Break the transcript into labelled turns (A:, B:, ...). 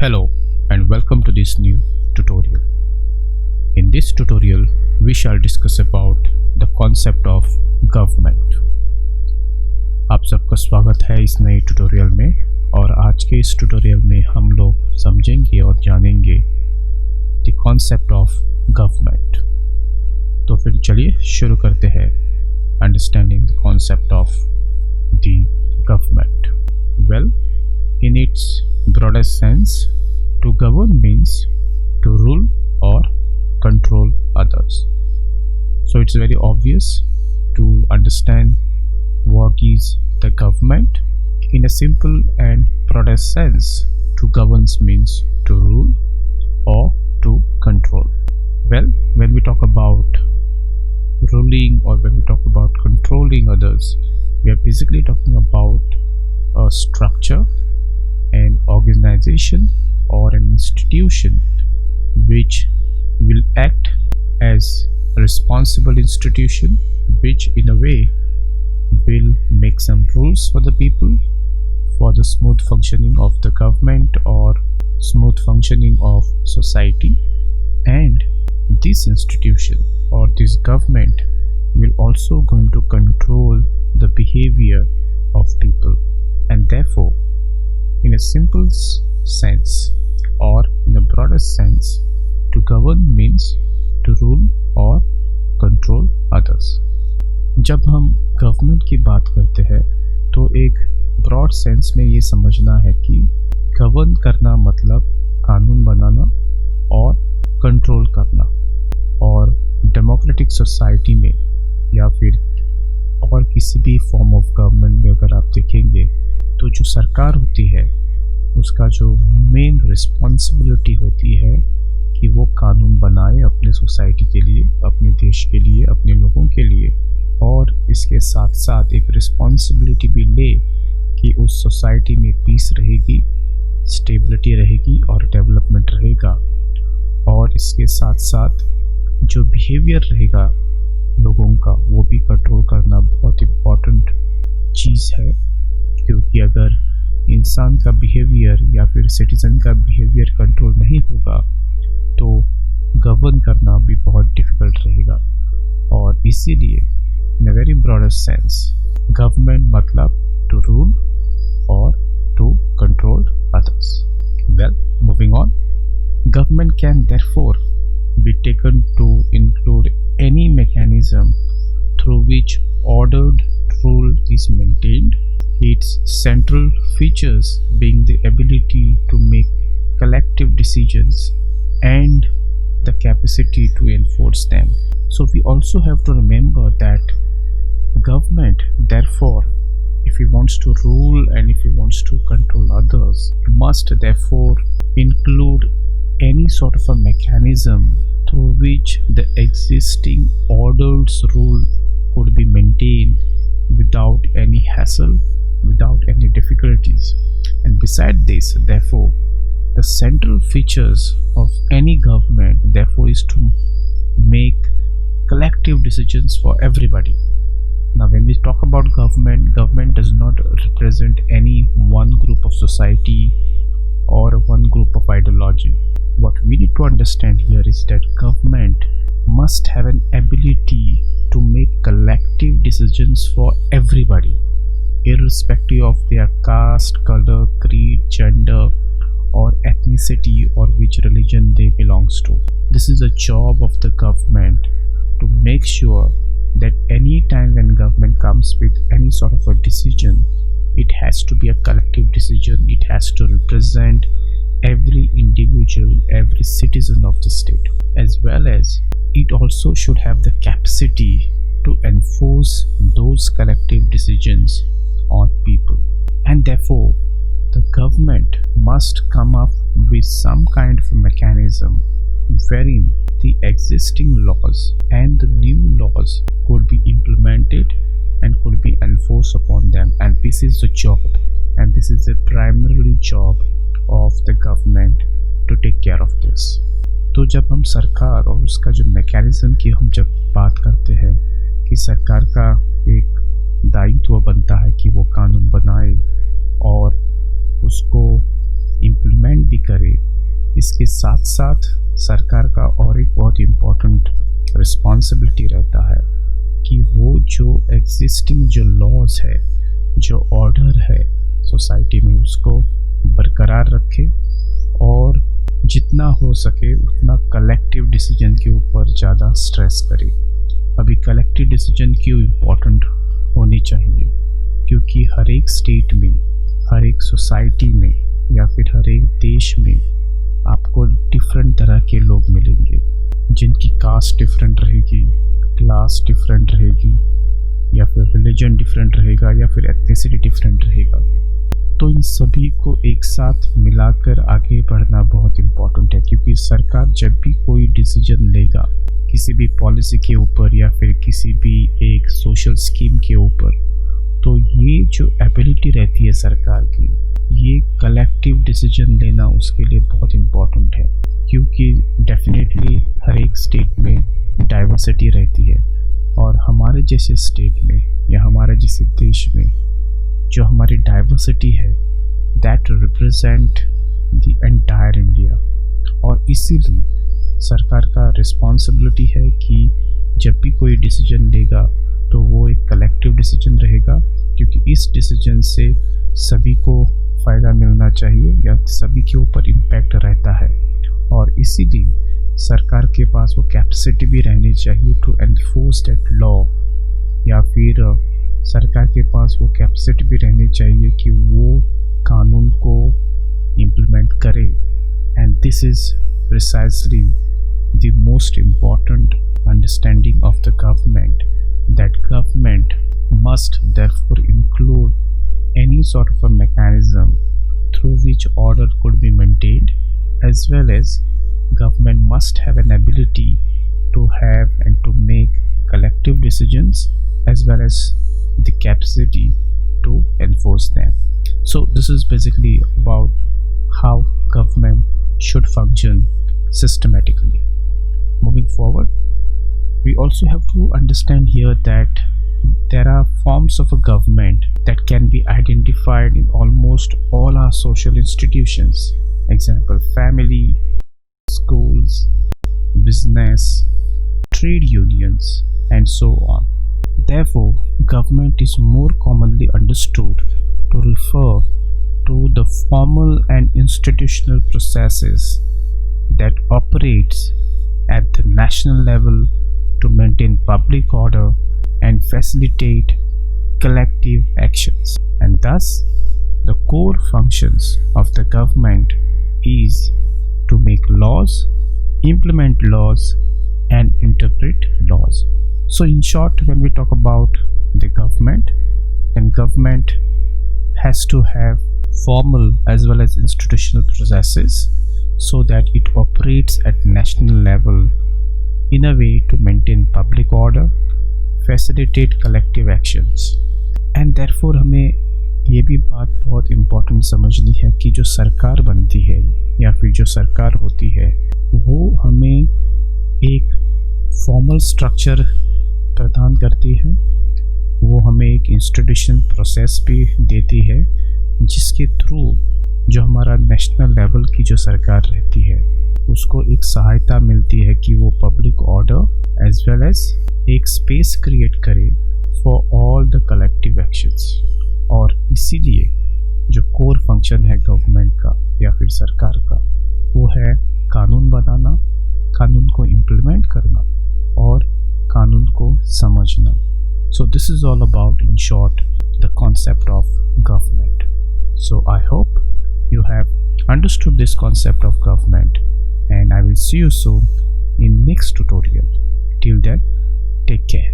A: Hello and welcome to this new tutorial. In this tutorial, we shall discuss about the concept of government. आप सबका स्वागत है इस नए ट्यूटोरियल में और आज के इस ट्यूटोरियल में हम लोग समझेंगे और जानेंगे द कॉन्सेप्ट ऑफ गवर्नमेंट। तो फिर चलिए शुरू करते हैं understanding the concept of the government. Well, in its broadest sense, to govern means to rule or control others. So it's very obvious to understand what is the government. In a simple and broadest sense, to govern means to rule or to control. Well, when we talk about ruling or when we talk about controlling others, we are basically talking about a structure, an organization or an institution which will act as a responsible institution, which in a way will make some rules for the people for the smooth functioning of the government or smooth functioning of society. And this institution or this government will also going to control the behavior of people, and therefore in a simple sense or in a broader sense, to govern means to rule or control others. जब हम government की बात करते हैं तो एक broad sense में ये समझना है कि गवर्न करना मतलब कानून बनाना और कंट्रोल करना। और डेमोक्रेटिक सोसाइटी में या फिर और किसी भी फॉर्म ऑफ गवर्नमेंट में अगर आप देखेंगे तो जो सरकार होती है उसका जो मेन रिस्पॉन्सिबिलिटी होती है कि वो कानून बनाए अपने सोसाइटी के लिए, अपने देश के लिए, अपने लोगों के लिए, और इसके साथ साथ एक रिस्पॉन्सिबिलिटी भी ले कि उस सोसाइटी में पीस रहेगी, स्टेबिलिटी रहेगी और डेवलपमेंट रहेगा। और इसके साथ साथ जो बिहेवियर रहेगा लोगों का वो भी कंट्रोल करना बहुत इम्पॉर्टेंट चीज़ है, क्योंकि अगर इंसान का बिहेवियर या फिर सिटीज़न का बिहेवियर कंट्रोल नहीं होगा तो गवर्न करना भी बहुत डिफ़िकल्ट रहेगा। और इसीलिए in a very broadest sense government मतलब टू रूल और to control others. Well, moving on, government can therefore be taken to include any mechanism through which ordered rule is maintained, its central features being the ability to make collective decisions and the capacity to enforce them. So we also have to remember that government, therefore, if he wants to rule and if he wants to control others, must therefore include any sort of a mechanism through which the existing ordered rule could be maintained without any hassle, without any difficulties. And beside this, therefore, the central features of any government therefore is to make collective decisions for everybody. Now when we talk about government, government does not represent any one group of society or one group of ideology. What we need to understand here is that government must have an ability to make collective decisions for everybody, irrespective of their caste, color, creed, gender, or ethnicity, or which religion they belongs to. This is a job of the government to make sure that any time when government comes with any sort of a decision, it has to be a collective decision. It has to represent every individual, every citizen of the state, as well as it also should have the capacity to enforce those collective decisions on people. And therefore, the government must come up with some kind of a mechanism wherein the existing laws and the new laws could be implemented and could be enforced upon them. And this is the job, and this is the primarily job of the government to take care of this. तो जब हम सरकार और उसका जो mechanism की हम जब बात करते हैं कि सरकार का एक दायित्व बनता है कि वो कानून बनाए और उसको इम्प्लीमेंट भी करे। इसके साथ साथ सरकार का और एक बहुत इम्पोर्टेंट रिस्पॉन्सिबिलिटी रहता है कि वो जो एग्जिस्टिंग जो लॉज है, जो ऑर्डर है सोसाइटी में, उसको बरकरार रखे और जितना हो सके उतना कलेक्टिव डिसीजन के ऊपर ज़्यादा स्ट्रेस करे। अभी कलेक्टिव डिसीजन क्यों इम्पोर्टेंट होनी चाहिए? क्योंकि हर एक स्टेट में, हर एक सोसाइटी में या फिर हर एक देश में आपको डिफरेंट तरह के लोग मिलेंगे, जिनकी कास्ट डिफरेंट रहेगी, क्लास डिफरेंट रहेगी, या फिर रिलीजन डिफरेंट रहेगा, या फिर एथनिसिटी डिफरेंट रहेगा। तो इन सभी को एक साथ मिलाकर आगे बढ़ना बहुत इम्पोर्टेंट है, क्योंकि सरकार जब भी कोई डिसीजन लेगा किसी भी पॉलिसी के ऊपर या फिर किसी भी एक सोशल स्कीम के ऊपर, तो ये जो एबिलिटी रहती है सरकार की, ये कलेक्टिव डिसीजन लेना उसके लिए बहुत इम्पोर्टेंट है। क्योंकि डेफिनेटली हर एक स्टेट में डाइवर्सिटी रहती है, और हमारे जैसे स्टेट में या हमारे जैसे देश में जो हमारी डाइवर्सिटी है, that represent the entire India. और इसीलिए सरकार का रिस्पॉन्सिबिलिटी है कि जब भी कोई डिसीजन लेगा तो वो एक कलेक्टिव डिसीजन रहेगा, क्योंकि इस डिसीजन से सभी को फ़ायदा मिलना चाहिए या सभी के ऊपर इम्पैक्ट रहता है। और इसीलिए सरकार के पास वो कैपेसिटी भी रहनी चाहिए टू एनफोर्स दैट लॉ, या फिर सरकार के पास वो कैपेसिटी भी रहनी चाहिए कि वो कानून को इम्प्लीमेंट करे। And this is precisely the most important understanding of the government, that government must therefore include any sort of a mechanism through which order could be maintained, as well as government must have an ability to have and to make collective decisions, as well as the capacity to enforce them. So this is basically about how government should function systematically. Moving forward, we also have to understand here that there are forms of a government that can be identified in almost all our social institutions. Example, family, schools, business, trade unions, and so on. Therefore, government is more commonly understood to refer to the formal and institutional processes that operates at the national level to maintain public order and facilitate collective actions. And thus, the core functions of the government is to make laws, implement laws, and interpret laws. So in short, when we talk about the government, then government has to have formal as well as institutional processes so that it operates at national level in a way to maintain public order, facilitate collective actions. And therefore हमें ये भी बात बहुत important समझनी है कि जो सरकार बनती है या फिर जो सरकार होती है, वो हमें एक फॉर्मल स्ट्रक्चर प्रदान करती है, वो हमें एक इंस्टीट्यूशन प्रोसेस भी देती है, जिसके थ्रू जो हमारा नेशनल लेवल की जो सरकार रहती है उसको एक सहायता मिलती है कि वो public order as well as एक स्पेस क्रिएट करे for all the collective actions. और इसीलिए जो कोर फंक्शन है गवर्नमेंट का या फिर सरकार का, वो है कानून बनाना, कानून को इम्प्लीमेंट करना और कानून को समझना। So this is all about in short the concept of government. So I hope you have understood this concept of government, and I will see you soon in next tutorial. Till then, take care.